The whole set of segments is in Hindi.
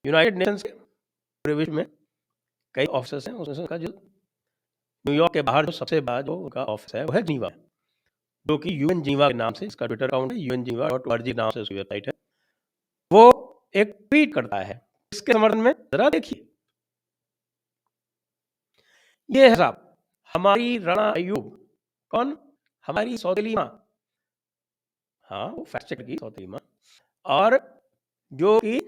यूनाइटेड नेशंस के पूरे विश्व में कई ऑफिसेस हैं। उसमें का जो न्यूयॉर्क के बाहर जो सबसे बड़ा जो उनका ऑफिस है वो है जिनीवा, जो कि यूएन जिनीवा के नाम से इसका ट्विटर अकाउंट है, ungeneva.org नाम से उसकी वेबसाइट है। वो एक ट्वीट करता है, इसके समर्थन में जरा देखिए। ये है साहब हमारी राणा अयूब। कौन? हमारी सौतेली माँ। हाँ, वो फैक्ट चेक की सौतेली माँ, और जो कि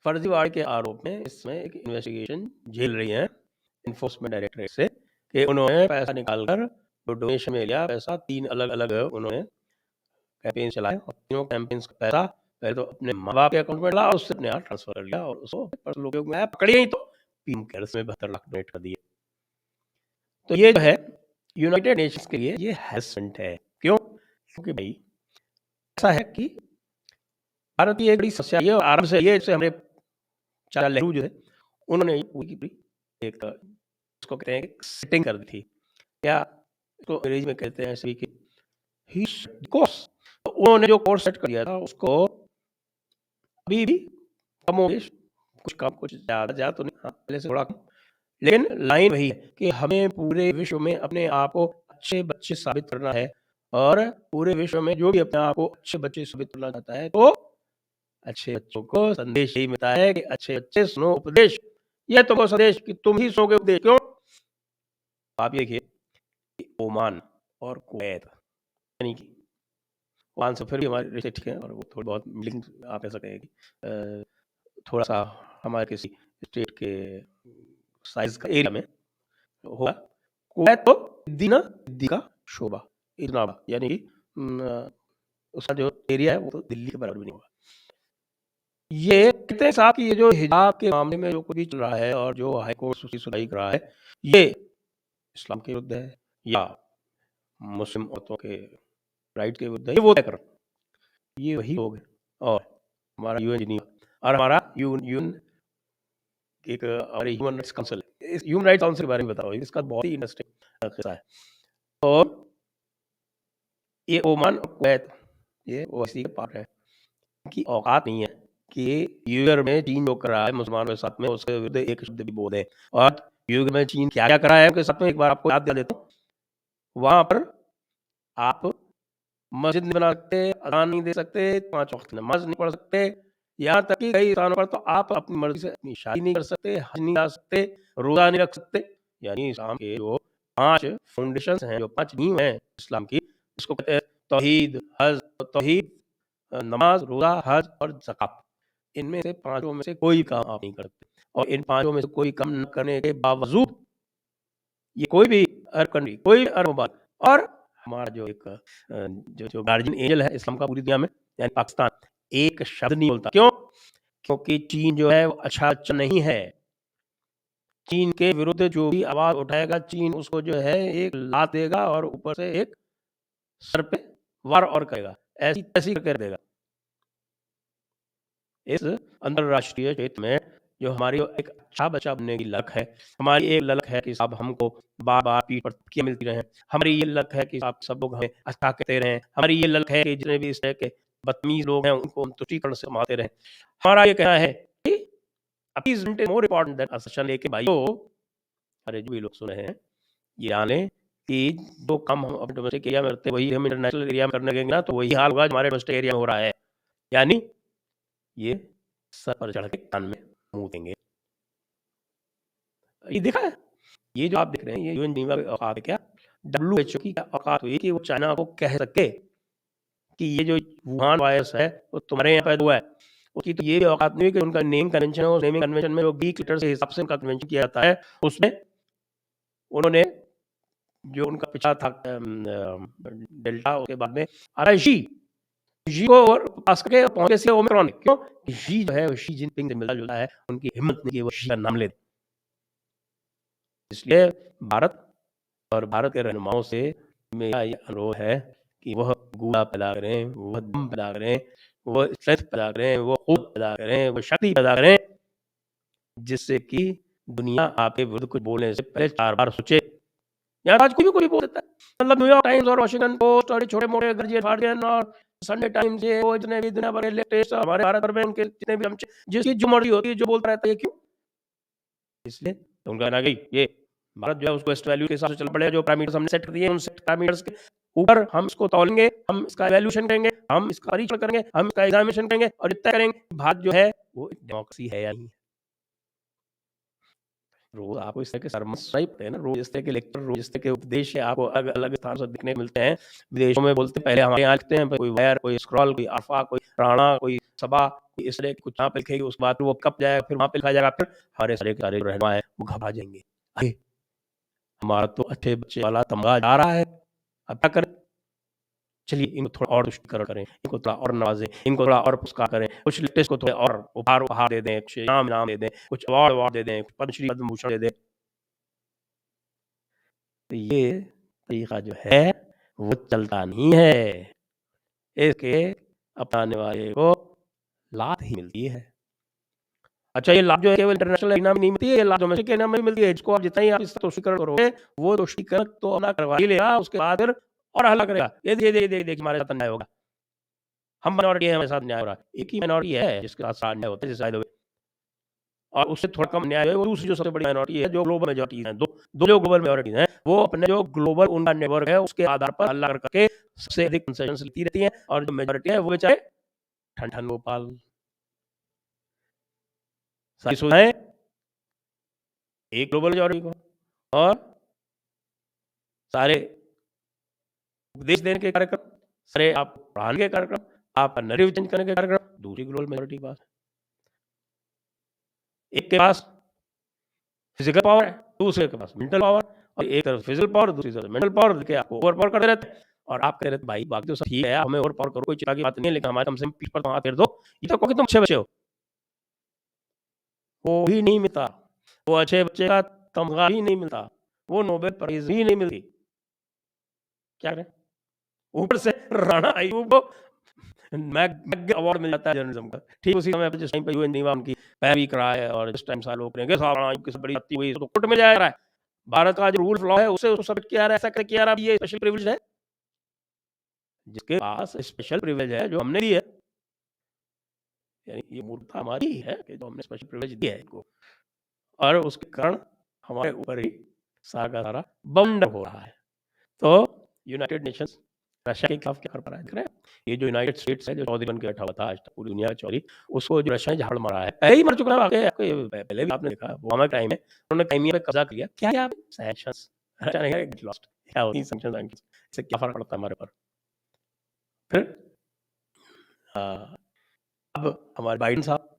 फर्जीवाड़े के आरोप में इसमें एक इन्वेस्टिगेशन झेल रही हैं इन्फोर्समेंट डायरेक्टरेट से कि उन्होंने पैसा निकालकर जो डोनेशन में लिया पैसा, 3 अलग-अलग उन्होंने कैंपेन चलाए और तीनों कैंपेन्स का पैसा पहले तो अपने माँ-बाप के अकाउंट में डाला, उससे अपने यहाँ ट्रांसफर कर लिया और उसको पर्सनल उपयोग में आया, पकड़े ही तो पीएम केयर्स में 72 लाख डोनेट कर दिए। तो ये जो है यूनाइटेड नेशंस के लिए ये हैरेसमेंट है। क्यों? क्योंकि भाई ऐसा है कि भारत की एक बड़ी समस्या ये आराम से ये जैसे हमारे चाचा नेहरू जो है उन्होंने पूरी की पूरी एक उसको कहते हैं सेटिंग कर दी थी, क्या इसको अंग्रेजी में कहते हैं ऐसे कि ही कोर्स। तो उन्होंने जो कोर्स सेट कर दिया था उसको अभी भी कमोबेश कुछ कम कुछ ज़्यादा तो नहीं, हाँ पहले से थोड़ा कम, लेकिन लाइन वही है कि हमें पूरे विश्व में अपने आप को अच्छे बच्चे साबित करना है, और पूरे विश्व में जो भी अपने आप को अच्छे बच्चे साबित करना चाहता है तो अच्छे बच्चों को संदेश यही मिलता है कि अच्छे बच्चे सुनो उपदेश। यह तुमको संदेश कि तुम ही सुनोगे उपदेश। क्यों? आप ये देखिए ओमान और कुवैत, यानी कि ओमान से फिर भी हमारे रिश्ते ठीक हैं और वो थोड़ी बहुत लिंक आप कह सकते हैं कि थोड़ा सा हमारे किसी स्टेट के साइज का एरिया में होगा। कुवैत तो दिद्दी का शोभा इतना बड़ा, यानी कि उसका जो एरिया है वो तो दिल्ली के बराबर भी नहीं होगा। ये कहते हैं साहब कि ये जो हिजाब के मामले में जो कुछ भी चल रहा है और जो हाई कोर्ट उसकी सुनवाई कर रहा है, ये इस्लाम के विरुद्ध है या मुस्लिम औरतों के राइट के विरुद्ध है, ये वो तय कर रहा है। ये वही लोग हैं और हमारा यूएन जिनीवा और हमारा यूएन एक हमारे ह्यूमन राइट्स काउंसिल, इस ह्यूमन राइट्स काउंसिल के बारे में बताओ, इसका बहुत ही इंटरेस्टिंग किस्सा है। तो ये ओमान और कुवैत ये ओवैसी का पार्ट है कि औकात नहीं है कि यूएन में चीन जो कर रहा है मुसलमानों के साथ में उसके विरुद्ध एक शब्द भी बोले। और यूएन में चीन क्या क्या करा है उनके साथ में एक बार आपको याद दिला देता हूँ। वहां पर आप मस्जिद नहीं बना सकते, अजान नहीं दे सकते, 5 वक्त नमाज नहीं पढ़ सकते, यहाँ तक कि कई स्थानों पर तो आप अपनी मर्जी से अपनी शादी नहीं कर सकते, हज नहीं जा सकते, रोजा नहीं रख सकते। यानी इस्लाम के जो 5 फाउंडेशंस हैं, जो 5 नींव हैं इस्लाम की, इसको कहते हैं तौहीद, हज, तौहीद, नमाज, रोजा, हज और ज़कात। इनमें से 5 में से कोई काम आप नहीं कर सकते, और इन 5 में से कोई काम न करने के बावजूद ये कोई भी अरब कंट्री, कोई अरब मुबारक और हमारा जो एक जो गार्जियन एंजल है इस्लाम का पूरी दुनिया में, यानी पाकिस्तान, एक शब्द नहीं बोलता। क्यों? क्योंकि चीन जो है वो अच्छा बच्चा नहीं है। चीन के विरुद्ध जो भी आवाज उठाएगा, चीन उसको जो है एक लात देगा और ऊपर से एक सर पे वार और करेगा, ऐसी तैसी करके रख देगा। इस अंतरराष्ट्रीय क्षेत्र में जो हमारी एक अच्छा बच्चा बनने की लक है, हमारी एक लक है कि साहब हमको बार-बार पीठ पर तकिया मिलती रहे। हमारी ये लक है कि साहब सब लोग हमें अच्छा कहते रहें। हमारी ये लक है कि जितने भी इस तरह के बदतमीज लोग हैं उनको हम तुष्टीकरण से मारते रहें। हमारा ये कहना है कि appeasement is more important than assertion. लेकिन भाइयों, अरे जो भी लोग सुन रहे हैं, ये जान लें कि जो काम हम अपने डोमेस्टिक एरिया में करते हैं वही हम इंटरनेशनल एरिया में करने लगेंगे ना, तो वही हाल होगा जो हमारे डोमेस्टिक एरिया में हो रहा है। यानी ये सर पर चढ़ के कान में मुँह देंगे। ये देखा है? ये जो आप देख रहे हैं ये यूएन जिनेवा की औकात है क्या? डब्ल्यूएचओ की क्या औकात हुई कि वो चाइना को कह सके कि ये जो वुहान वायरस है वो तुम्हारे यहाँ पैदा हुआ है। उसकी तो ये भी औकात नहीं है कि उनका नेम कन्वेंशन है, उस नेमिंग कन्वेंशन में जो ग्रीक लेटर्स के हिसाब से उनका कन्वेंशन किया जाता है, उसमें उन्होंने जो उनका पिछला था डेल्टा, उसके बाद में आ रहा है शी को और पास करके पहुंचे से ओमिक्रॉन। क्यों? शी जो है वो शी जिनपिंग से मिलता जुलता है, उनकी हिम्मत नहीं कि वो शी का नाम ले। इसलिए भारत और भारत के रहनुमाओं से मेरा ये अनुरोध है कि वह गुआ पैदा करें, वह दम पैदा करें, वह स्ट्रेंथ पैदा करें, वो खूब पैदा करें, वो शक्ति पैदा करें, जिससे कि दुनिया आपके विरुद्ध कुछ बोलने से पहले 4 बार सोचे। यहाँ आज कोई भी बोल देता है। मतलब न्यूयॉर्क टाइम्स और वाशिंगटन पोस्ट और छोटे मोटे गर्जियन गार्डियन और संडे टाइम्स ये वो जितने भी दुनिया भर के लेटेस्ट हमारे भारत भर में उनके जितने भी हम जिसकी जो मर्जी होती है जो बोलता रहता है क्यों? इसलिए तो उनका कहना कि ये भारत जो है उसको वेस्ट वैल्यू के हिसाब से चलना पड़ेगा, जो पैरामीटर्स हमने सेट कर दिए उन सेट पैरामीटर्स के ऊपर हम इसको तौलेंगे, हम इसका इवैल्यूएशन करेंगे, हम इसका परीक्षण करेंगे, हम इसका एग्जामिनेशन करेंगे और जितना करेंगे भारत जो है वो डेमोक्रेसी है या नहीं। रोज आपको इस तरह के सरमन सुनाई पड़ते हैं ना, रोज इस तरह के लेक्चर, रोज इस तरह के उपदेश आपको अलग अलग स्थान से दिखने को मिलते हैं। विदेशों में बोलते पहले हमारे यहाँ लिखते हैं कोई वायर, कोई स्क्रॉल, कोई अल्फा, कोई राणा, कोई सभा, कोई इस तरह कुछ यहाँ पे लिखेगी, उसके बाद वो कब जाएगा, फिर वहां पे लिखा जाएगा, फिर हमारे सारे रहनुमा है वो घबरा जाएंगे, अरे हमारा तो अच्छे बच्चे वाला तमगा जा रहा है, अब क्या करें? चलिए इनको थोड़ा और तुष्टिकरण करें, इनको थोड़ा और नवाजें, इनको थोड़ा और पुरस्कार करें, कुछ लेटेस्ट को थोड़े और उपहार दे दें, कुछ इनाम दे दें, कुछ अवार्ड दे दें, पद्मश्री पद्म भूषण दे दें। तो ये तरीका जो है वो चलता नहीं है, इसके अपनाने वाले को लात ही मिलती है। अच्छा, ये लाभ जो है केवल इंटरनेशनल इनाम नहीं मिलती है, ये लाभ डोमेस्टिक इनाम में मिलती है। इसको आप जितना ही आप इसका तुष्टिकरण करोगे वो तुष्टिकरण तो अपना करवा ही लेगा, उसके बाद फिर और हल्ला करेगा, ये देखिए हमारे साथ अन्याय होगा, हम माइनॉरिटी है, हमारे साथ न्याय हो रहा है। एक ही माइनॉरिटी है जिसके साथ अन्याय होता है, जैसे और उससे थोड़ा कम न्याय है वो दूसरी जो सबसे बड़ी माइनॉरिटी है जो ग्लोबल मेजॉरिटी है, दो जो ग्लोबल मेजॉरिटी है वो अपने जो ग्लोबल उनका नेटवर्क है उसके आधार पर हल्ला करके सबसे अधिक कंसेशन लेती रहती है, और जो मेजॉरिटी है वो बेचारे ठन ठन गोपाल सारी सुविधाएं एक ग्लोबल मेजॉरिटी को, और सारे उपदेश देने के कार्यक्रम, सारे आप पढ़ाने के कार्यक्रम, आपका नैरेटिव चेंज करने के कार्यक्रम दूसरी ग्लोबल मेजॉरिटी के पास। एक के पास फिजिकल पावर है, दूसरे के पास मेंटल पावर, और एक तरफ फिजिकल पावर, दूसरी तरफ मेंटल पावर देके आपको ओवर पावर करते रहते हैं, और आप कह रहे थे भाई बाकी तो सब ठीक है, हमें ओवर पावर करो, कोई चिंता की बात नहीं है, लेकिन हमारे कम से कम पीठ पर तो हाथ फेर दो, ये तो कहो कि तुम अच्छे बच्चे हो। वो भी नहीं मिलता, वो अच्छे बच्चे का तमगा भी नहीं मिलता, वो नोबेल प्राइज भी नहीं मिलती। क्या करें? ऊपर से राणा अयूब को मैग अवार्ड मिल जाता है जर्नलिज्म का। ठीक उसी समय जिस टाइम पे यूएन नेवा उनकी पैरवी करा है, और जिस टाइम सारे लोग करेंगे राणा अयूब की बड़ी हत्या हुई तो कोर्ट में जाया रहा है, भारत का जो रूल लॉ है उसे उसको सबमिट किया रहा है, ऐसा करके किया रहा है, ये स्पेशल प्रिविलेज है, जिसके पास स्पेशल प्रिविलेज है जो हमने दी है, यानी ये मूर्खता हमारी है कि जो हमने स्पेशल प्रिविलेज दिया है इनको, और उसके कारण हमारे ऊपर ही सारा का सारा बवंडर हो रहा है। तो यूनाइटेड नेशंस रशिया के खिलाफ क्या कर पा रहा है, देख रहे हैं? ये जो यूनाइटेड स्टेट्स है जो चौधरी बन के बैठा हुआ था आज तक पूरी दुनिया का चौधरी, उसको जो रशिया ने झाड़ मारा है, पहले ही मर चुका है, पहले भी आपने देखा ओबामा के टाइम में उन्होंने क्राइमिया पे कब्जा कर लिया, क्या क्या सैंक्शंस, रशिया ने गेट लॉस्ट, क्या होती है सैंक्शंस, इससे क्या फर्क पड़ता है हमारे पर? फिर अब हमारे बाइडेन साहब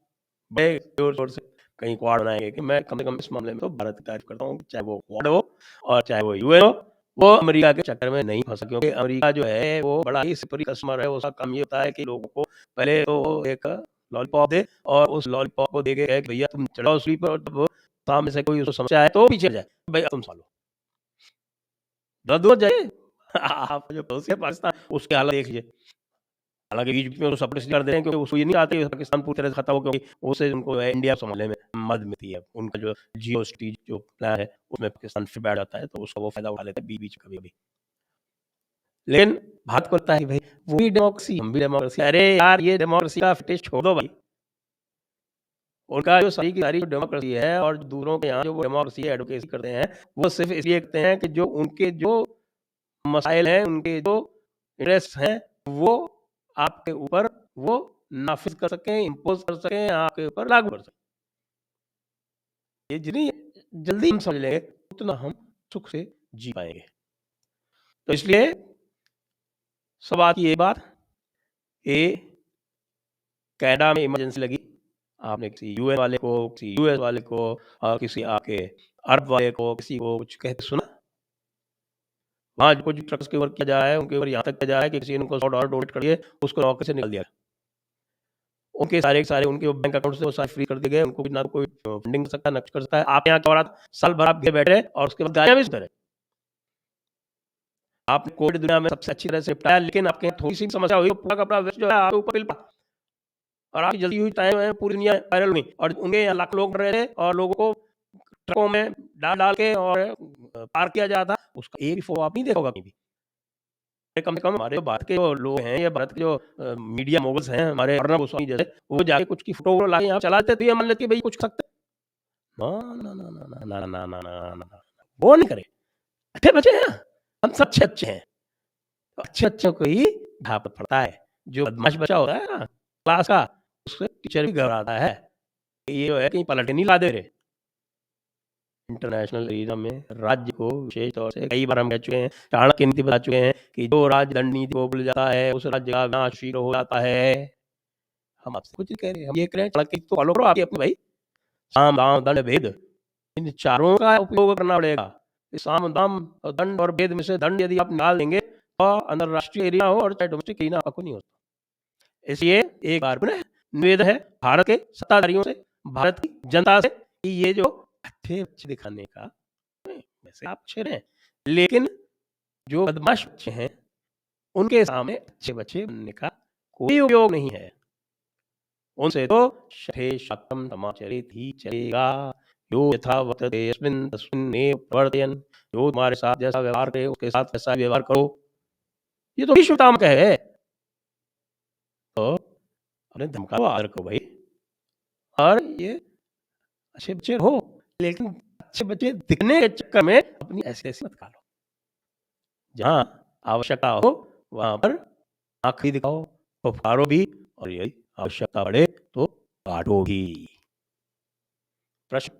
बड़े जोर शोर से कहीं क्वाड बनाएंगे कि मैं कम से कम इस मामले में तो भारत की तारीफ करता हूँ, चाहे वो क्वाड हो और चाहे वो यूएन हो, वो अमेरिका के चक्कर में नहीं फंसा, क्योंकि अमेरिका जो है वो बड़ा ही सिपरी कस्टमर है, उसका काम ये होता है कि लोगों को पहले तो एक लॉलीपॉप दे, और उस लॉलीपॉप को दे के कहे कि भैया तुम चढ़ाओ उस पर, और जब सामने से कोई उसको समस्या है तो पीछे जाए, भैया तुम सालो दूर जाइए आप जो पड़ोसी है पाकिस्तान उसके हालत देख लीजिए, हालांकि बीच में तो सपोर्ट कर दे रहे हैं क्योंकि उसको ये नहीं आती पाकिस्तान पूरी तरह से खत्म हो, क्योंकि उससे उनको इंडिया संभालने में मदद मिलती है, उनका जो जियो स्ट्रीट जो प्लान है उसमें पाकिस्तान फिर बैठ जाता है, तो उसका वो फायदा उठा लेता है बीच बीच कभी कभी। लेकिन भारत को लगता है भाई वो भी डेमोक्रेसी हम भी डेमोक्रेसी, अरे यार ये डेमोक्रेसी का फिटेज छोड़ दो भाई, उनका जो सारी की सारी डेमोक्रेसी है और दूसरों के यहाँ जो वो डेमोक्रेसी एडवोकेसी करते हैं वो सिर्फ इसलिए करते हैं कि जो उनके जो मसाइल हैं, उनके जो इंटरेस्ट हैं वो आपके ऊपर वो नाफिज कर सकें, इम्पोज कर सकें, आपके ऊपर लागू कर सकें। ये जितनी जल्दी हम समझ लेंगे उतना हम सुख से जी पाएंगे। तो इसलिए सब आती ये बात, ये कनाडा में इमरजेंसी लगी, आपने किसी यूएन वाले को, किसी यूएस वाले को, किसी आपके अरब वाले को, किसी को कुछ कहते सुना? वहाँ जो कुछ ट्रक्स के ऊपर किया जा रहा है उनके ऊपर यहाँ तक किया जा रहा है कि किसी ने उनको $100 डोनेट कर दिए, उसको नौकरी से निकाल दिया, उनके सारे उनके बैंक अकाउंट से वो सारे फ्री कर दिए गए, उनको ना कोई फंडिंग कर सकता है, ना कुछ कर सकता है। आप यहाँ क्या हो रहा था, साल भर आप घर बैठे रहे और उसके बाद गालियां भी सुन रहे। आपने कोविड दुनिया में सबसे अच्छी तरह से निपटाया, लेकिन आपके यहाँ थोड़ी सी समस्या हुई तो पूरा का पूरा वेस्ट जो है आपके ऊपर मिल पड़ा, और आपकी जल्दी हुई टाइम है पूरी दुनिया वायरल हुई, और उनके यहाँ लाख लोग मर रहे थे और लोगों को ट्रकों में डाल के और पार किया जाता, उसका एक भी फोटो आप नहीं देखोगा कहीं भी। कम से कम हमारे जो भारत के जो लोग हैं या भारत के जो मीडिया मोगल्स हैं, हमारे अर्नब गोस्वामी जैसे, वो जाके कुछ की फोटो लाके यहाँ चलाते तो ये मान लेते कि भाई कुछ कर सकते हैं। ना, ना, ना, ना, ना, ना, ना, ना, ना, ना, ना, वो नहीं करे। अच्छे बच्चे हैं, हम सब अच्छे हैं। तो अच्छे बच्चों को ही ढापत पड़ता है। जो बदमाश बच्चा होता है ना क्लास का, उससे टीचर भी घबराता है कि ये जो है कहीं पलट नहीं ला दे रहे। इंटरनेशनल एरिया में राज्य को विशेष तौर से कई बार हम कह चुके हैं, चाणक्य नीति बता चुके हैं कि जो राज्य दंड नीति को भूल जाता है उस राज्य का विनाश शीघ्र हो जाता है। हम आपसे कुछ नहीं कह रहे, हम ये कह रहे हैं चाणक्य तो फॉलो करो आपके अपने भाई। साम दाम दंड भेद, इन चारों का उपयोग करना पड़ेगा। साम दाम और दंड और भेद में से दंड यदि आप निकाल देंगे तो अंतरराष्ट्रीय एरिया हो और चाहे डोमेस्टिक एरिया आपको नहीं होता। इसलिए एक बार पुनः निवेदन है भारत के सत्ताधारियों से, भारत की जनता से कि ये जो अच्छे बच्चे दिखाने का, वैसे आप अच्छे रहे, लेकिन जो बदमाश बच्चे हैं उनके सामने अच्छे बच्चे बनने का कोई उपयोग नहीं है। उनसे तो शठे शाकम समाचरित ही चलेगा। जो यथा वर्तते यस्मिन् तस्मिन्नेव प्रवर्तयन्, जो तुम्हारे साथ जैसा व्यवहार करे उसके साथ वैसा व्यवहार करो। ये तो विश्व पितामह है। तो अपने धर्म का आदर करो भाई, और ये अच्छे बच्चे हो, लेकिन अच्छे बच्चे दिखने के चक्कर में अपनी ऐसे मत कालो। जहां आवश्यकता हो वहां पर आंख भी दिखाओ, फुफकारो भी, और यही आवश्यकता पड़े तो काटो भी। प्रश्न,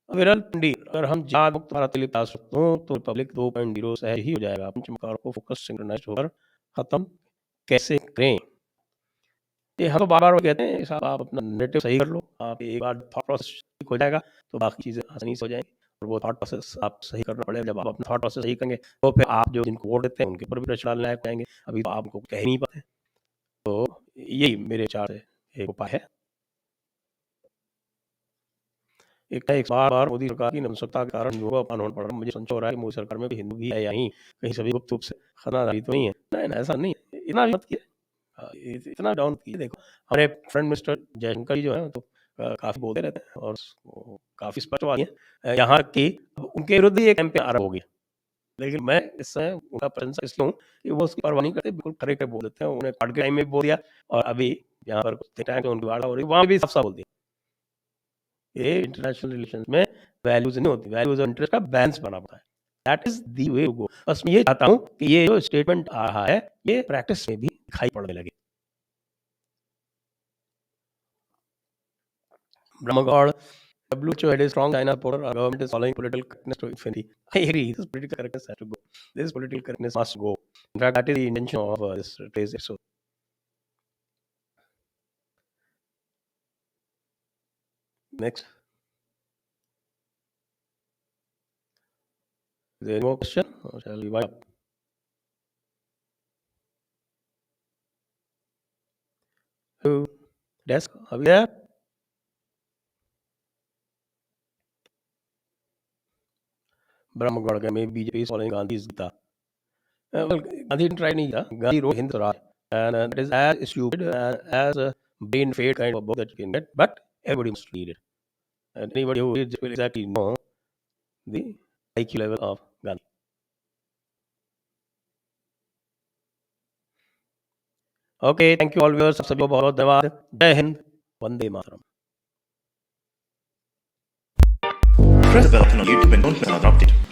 विरल पंडित, अगर हम जात मुक्त भारत के लिए पास सकते हो तो रिपब्लिक 2.0 सहज ही हो जाएगा। पंचमकार को फोकस सिंक्रोनाइज होकर खत्म कैसे करें? ये हम तो बार बार कहते हैं साहब, आप अपना नैरेटिव सही कर लो, आप एक बार थॉट प्रोसेस ठीक हो जाएगा तो बाकी चीजें आसानी से हो जाएंगी। और वो थॉट प्रोसेस आप सही करना पड़ेगा। जब आप अपना थॉट प्रोसेस सही करेंगे तो फिर आप जो जिनको वोट देते हैं उनके ऊपर भी प्रेशर डालने लायक जाएंगे। अभी तो आपको कह ही नहीं पाते। तो यही मेरे विचार से एक उपाय है। एक बार मोदी सरकार की नपुंसकता के कारण हिंदुओं को अपमान होना पड़ रहा है। मुझे संशय हो रहा है कि मोदी सरकार में भी हिंदू भी है या नहीं, कहीं सभी गुप्त रूप से खतरनाक तो नहीं है। नहीं, ऐसा नहीं है, इतना भी मत किए, इतना डाउन किए। देखो हमारे फ्रेंड मिस्टर जयशंकर जी जो है तो काफी बोलते रहते हैं और काफी स्पष्टवादी हैं। यहाँ की उनके विरुद्ध ही एक कैंपेन आरंभ हो गया, लेकिन मैं इस समय उनका प्रशंसक इसलिए हूँ कि वो उसकी परवाह नहीं करते, बिल्कुल खरे खरे बोल देते हैं। उन्हें कार्ड के टाइम में भी बोल दिया, और अभी यहाँ पर कुछ टाइम उनकी वार्ता हो रही है वहाँ भी साफ साफ बोल दिया। ये इंटरनेशनल रिलेशंस में वैल्यूज नहीं होती, वैल्यूज और इंटरेस्ट का बैलेंस बना पड़ता है। That is the way to go. बस मैं ये चाहता हूँ कि ये जो स्टेटमेंट आ रहा है ये प्रैक्टिस में भी दिखाई पड़ने लगे। Brahmagod, WHO had a strong China supporter. Our government is following political correctness to infinity. I agree. This political correctness has to go. This political correctness must go. In fact, that is the intention of this today's episode. Next. Is there any more question, or shall we wind up? Hello, desk, are we there? Brahmagod, maybe BJP is following Gandhi's Gita. Well, Gandhi didn't try any Gita. Gandhi wrote Hind Swaraj, and that is as stupid and as a brain fade kind of book that you can get, but everybody must read it. And anybody who reads it will exactly know the IQ level of Gandhi. Okay, thank you all viewers. सभी को बहुत धन्यवाद। जय Hind, Vande Mataram. Press the bell icon on YouTube and don't miss another update.